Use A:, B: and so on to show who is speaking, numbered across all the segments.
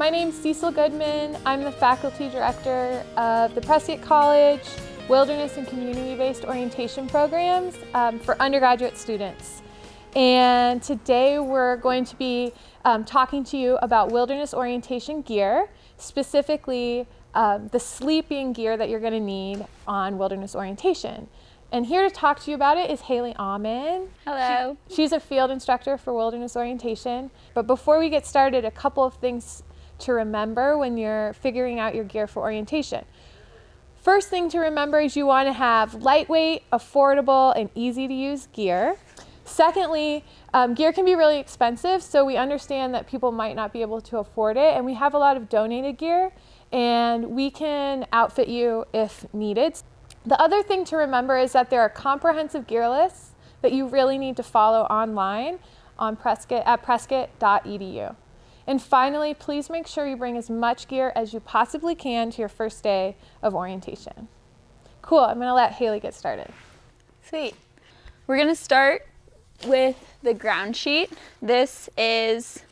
A: My name's Cecil Goodman. I'm the faculty director of the Prescott College Wilderness and Community-Based Orientation Programs for undergraduate students. And today we're going to be talking to you about wilderness orientation gear, specifically the sleeping gear that you're going to need on wilderness orientation. And here to talk to you about it is Haley Ahman.
B: Hello.
A: She's a field instructor for wilderness orientation. But before we get started, a couple of things to remember when you're figuring out your gear for orientation. First thing to remember is you want to have lightweight, affordable, and easy to use gear. Secondly, gear can be really expensive, so we understand that people might not be able to afford it, and we have a lot of donated gear, and we can outfit you if needed. The other thing to remember is that there are comprehensive gear lists that you really need to follow online on Prescott at prescott.edu. And finally, please make sure you bring as much gear as you possibly can to your first day of orientation. Cool, I'm gonna let Haley get started.
B: Sweet. We're gonna start with the ground sheet. This is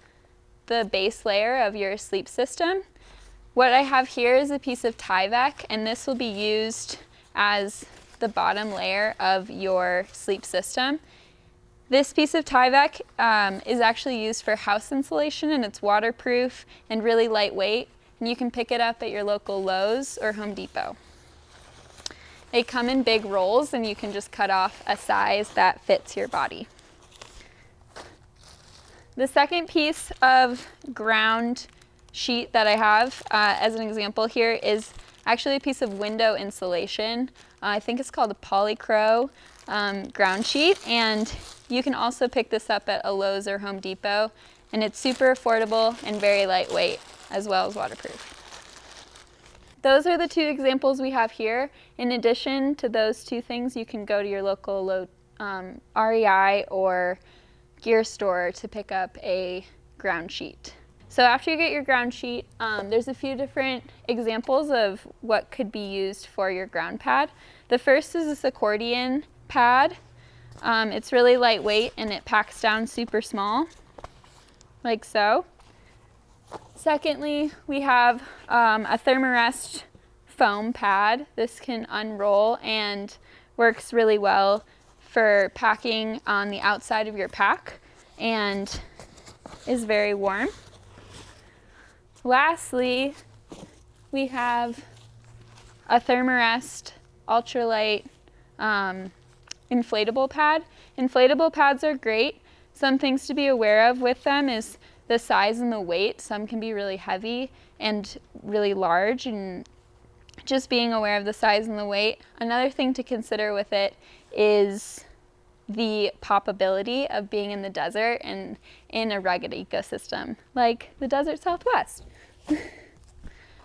B: the base layer of your sleep system. What I have here is a piece of Tyvek, and this will be used as the bottom layer of your sleep system. This piece of Tyvek is actually used for house insulation, and it's waterproof and really lightweight, and you can pick it up at your local Lowe's or Home Depot. They come in big rolls, and you can just cut off a size that fits your body. The second piece of ground sheet that I have as an example here is actually a piece of window insulation. I think it's called a Polycro ground sheet, and you can also pick this up at a Lowe's or Home Depot, and it's super affordable and very lightweight as well as waterproof. Those are the two examples we have here. In addition to those two things, you can go to your local REI or gear store to pick up a ground sheet. So after you get your ground sheet, there's a few different examples of what could be used for your ground pad. The first is this accordion pad. It's really lightweight and it packs down super small, like so. Secondly, we have a Thermarest foam pad. This can unroll and works really well for packing on the outside of your pack and is very warm. Lastly, we have a Thermarest ultralight inflatable pad. Inflatable pads are great. Some things to be aware of with them is the size and the weight. Some can be really heavy and really large, and just being aware of the size and the weight. Another thing to consider with it is the poppability of being in the desert and in a rugged ecosystem like the desert Southwest.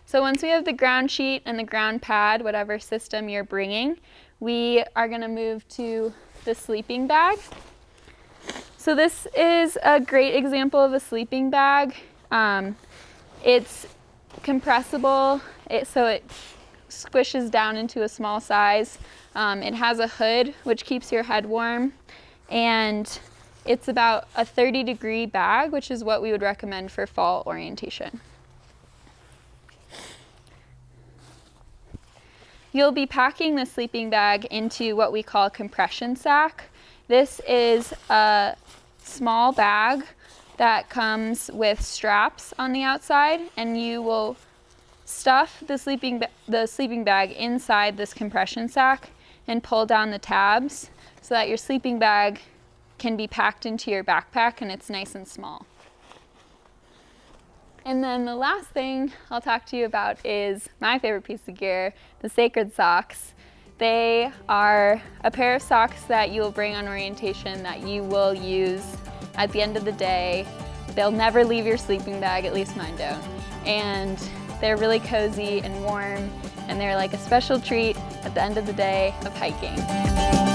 B: So once we have the ground sheet and the ground pad, whatever system you're bringing, we are going to move to the sleeping bag. So this is a great example of a sleeping bag. It's compressible, so it squishes down into a small size. It has a hood which keeps your head warm, and it's about a 30-degree bag, which is what we would recommend for fall orientation. You'll be packing the sleeping bag into what we call a compression sack. This is a small bag that comes with straps on the outside, and you will stuff the sleeping bag inside this compression sack and pull down the tabs so that your sleeping bag can be packed into your backpack and it's nice and small. And then the last thing I'll talk to you about is my favorite piece of gear, the sacred socks. They are a pair of socks that you will bring on orientation that you will use at the end of the day. They'll never leave your sleeping bag, at least mine don't. And they're really cozy and warm, and they're like a special treat at the end of the day of hiking.